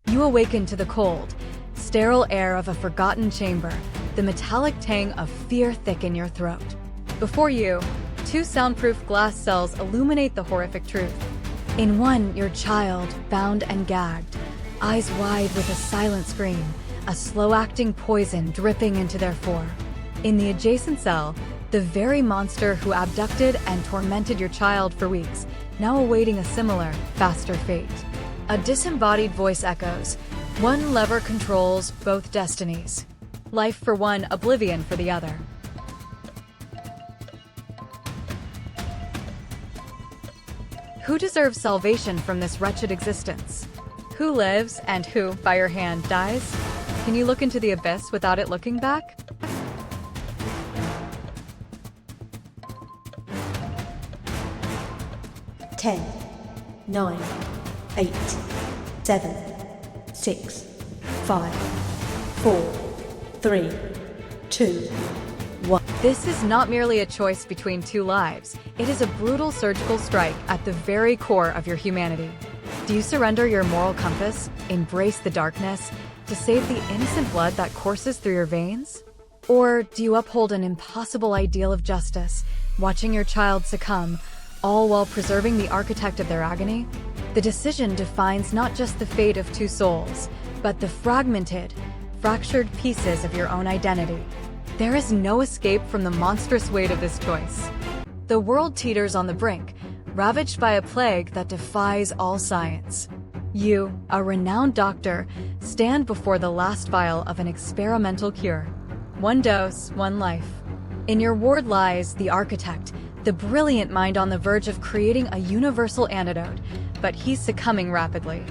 You awaken to the cold, sterile air of a forgotten chamber, the metallic tang of fear thick in your throat. Before you, two soundproof glass cells illuminate the horrific truth. In one, your child, bound and gagged, eyes wide with a silent scream, a slow-acting poison dripping into their fore. In the adjacent cell, the very monster who abducted and tormented your child for weeks, now awaiting a similar, faster fate. A disembodied voice echoes. One lever controls both destinies. Life for one, oblivion for the other. Who deserves salvation from this wretched existence? Who lives and who, by your hand, dies? Can you look into the abyss without it looking back? Ten, 9, 8, 7, 6, 5, 4, 3, 2, 1. This is not merely a choice between two lives. It is a brutal surgical strike at the very core of your humanity. Do you surrender your moral compass, embrace the darkness, to save the innocent blood that courses through your veins? Or do you uphold an impossible ideal of justice, watching your child succumb, all while preserving the architect of their agony? The decision defines not just the fate of two souls, but the fragmented, fractured pieces of your own identity. There is no escape from the monstrous weight of this choice. The world teeters on the brink, ravaged by a plague that defies all science. You, a renowned doctor, stand before the last vial of an experimental cure. One dose, one life. In your ward lies the architect, the brilliant mind on the verge of creating a universal antidote, but he's succumbing rapidly.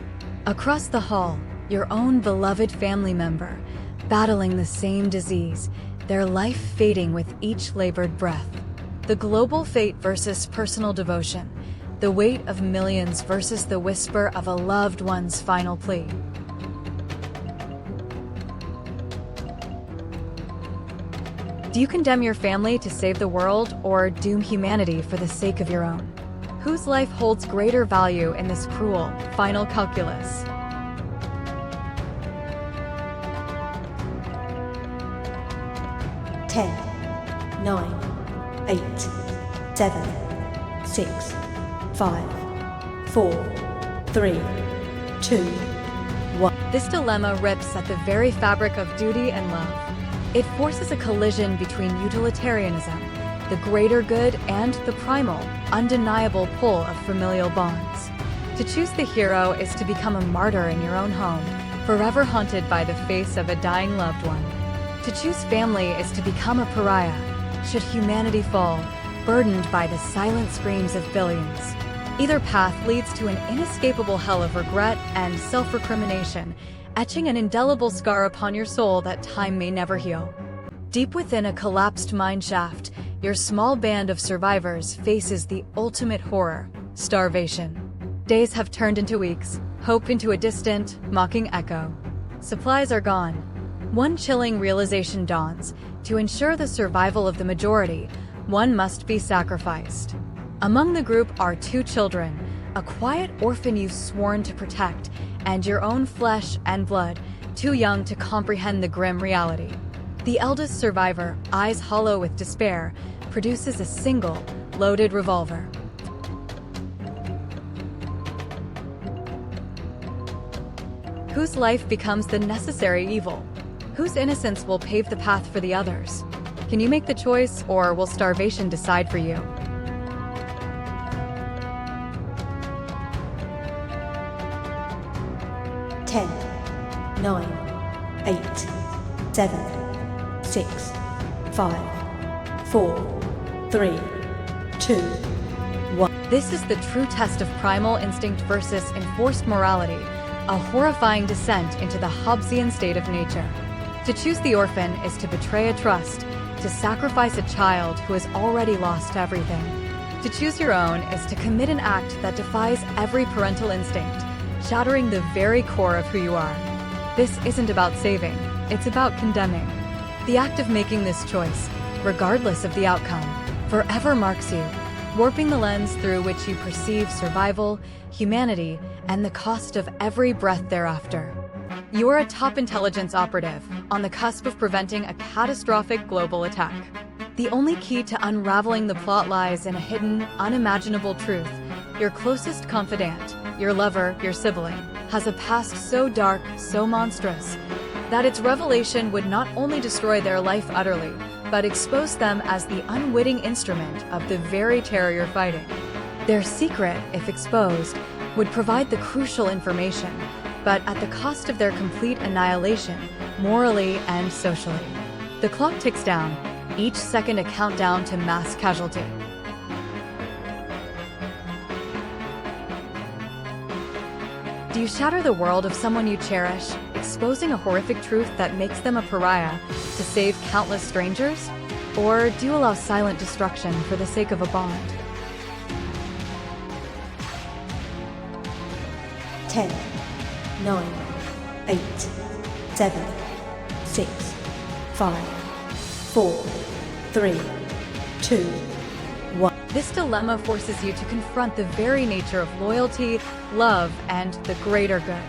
Across the hall, your own beloved family member, battling the same disease, their life fading with each labored breath. The global fate versus personal devotion, the weight of millions versus the whisper of a loved one's final plea. Do you condemn your family to save the world, or doom humanity for the sake of your own? Whose life holds greater value in this cruel, final calculus? 10, 9, 8, 7, 6, 5, 4, 3, 2, 1. This dilemma rips at the very fabric of duty and love. It forces a collision between utilitarianism, the greater good, and the primal, undeniable pull of familial bonds. To choose the hero is to become a martyr in your own home, forever haunted by the face of a dying loved one. To choose family is to become a pariah, should humanity fall, burdened by the silent screams of billions. Either path leads to an inescapable hell of regret and self-recrimination, etching an indelible scar upon your soul that time may never heal. Deep within a collapsed mine shaft, your small band of survivors faces the ultimate horror: starvation. Days have turned into weeks, hope into a distant, mocking echo. Supplies are gone. One chilling realization dawns: to ensure the survival of the majority, one must be sacrificed. Among the group are two children, a quiet orphan you've sworn to protect, and your own flesh and blood, too young to comprehend the grim reality. The eldest survivor, eyes hollow with despair, produces a single, loaded revolver. Whose life becomes the necessary evil? Whose innocence will pave the path for the others? Can you make the choice, or will starvation decide for you? Ten, 9, 8, 7, 6, 5, 4, 3, 2, 1. This is the true test of primal instinct versus enforced morality, a horrifying descent into the Hobbesian state of nature. To choose the orphan is to betray a trust, to sacrifice a child who has already lost everything. To choose your own is to commit an act that defies every parental instinct, shattering the very core of who you are. This isn't about saving, it's about condemning. The act of making this choice, regardless of the outcome, forever marks you, warping the lens through which you perceive survival, humanity, and the cost of every breath thereafter. You're a top intelligence operative on the cusp of preventing a catastrophic global attack. The only key to unraveling the plot lies in a hidden, unimaginable truth. Your closest confidant, your lover, your sibling, has a past so dark, so monstrous, that its revelation would not only destroy their life utterly, but expose them as the unwitting instrument of the very terror you're fighting. Their secret, if exposed, would provide the crucial information, but at the cost of their complete annihilation, morally and socially. The clock ticks down, each second a countdown to mass casualty. Do you shatter the world of someone you cherish, exposing a horrific truth that makes them a pariah to save countless strangers? Or do you allow silent destruction for the sake of a bond? 10, 9, 8, 7, 6, 5, 4, 3, 2, 1. This dilemma forces you to confront the very nature of loyalty, love, and the greater good.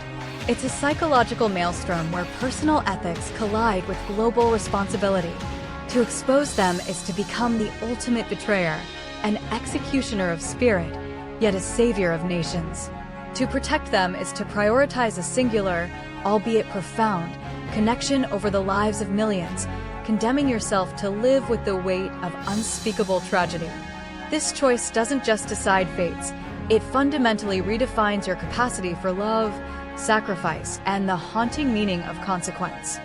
It's a psychological maelstrom where personal ethics collide with global responsibility. To expose them is to become the ultimate betrayer, an executioner of spirit, yet a savior of nations. To protect them is to prioritize a singular, albeit profound, connection over the lives of millions, condemning yourself to live with the weight of unspeakable tragedy. This choice doesn't just decide fates, it fundamentally redefines your capacity for love, sacrifice, and the haunting meaning of consequence.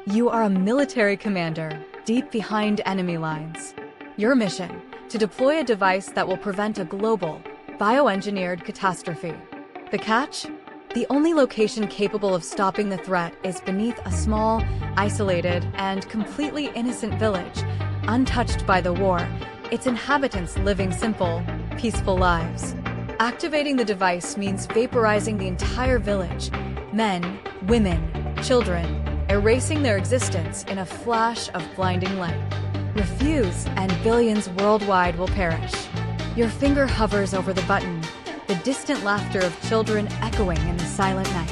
You are a military commander, deep behind enemy lines. Your mission, to deploy a device that will prevent a global, bioengineered catastrophe. The catch? The only location capable of stopping the threat is beneath a small, isolated, and completely innocent village, untouched by the war, its inhabitants living simple, peaceful lives. Activating the device means vaporizing the entire village, men, women, children, erasing their existence in a flash of blinding light. Refuse, and billions worldwide will perish. Your finger hovers over the button, the distant laughter of children echoing in the silent night.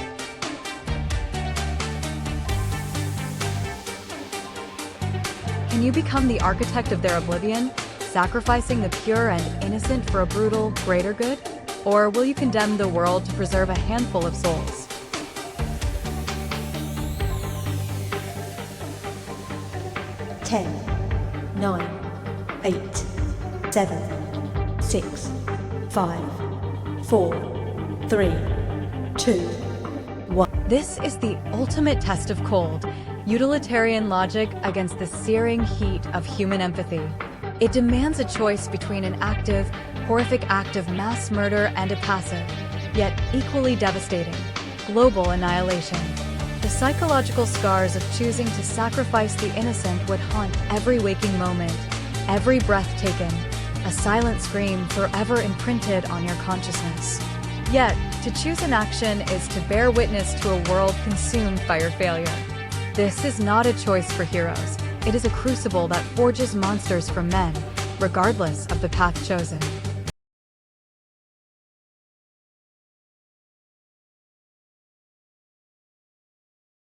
Can you become the architect of their oblivion, sacrificing the pure and innocent for a brutal, greater good? Or will you condemn the world to preserve a handful of souls? Ten, 9, 8, 7, 6, 5, 4, 3, 2, 1. This is the ultimate test of cold, utilitarian logic against the searing heat of human empathy. It demands a choice between an active, horrific act of mass murder and a passive, yet equally devastating, global annihilation. The psychological scars of choosing to sacrifice the innocent would haunt every waking moment, every breath taken, a silent scream forever imprinted on your consciousness. Yet, to choose an action is to bear witness to a world consumed by your failure. This is not a choice for heroes. It is a crucible that forges monsters from men, regardless of the path chosen.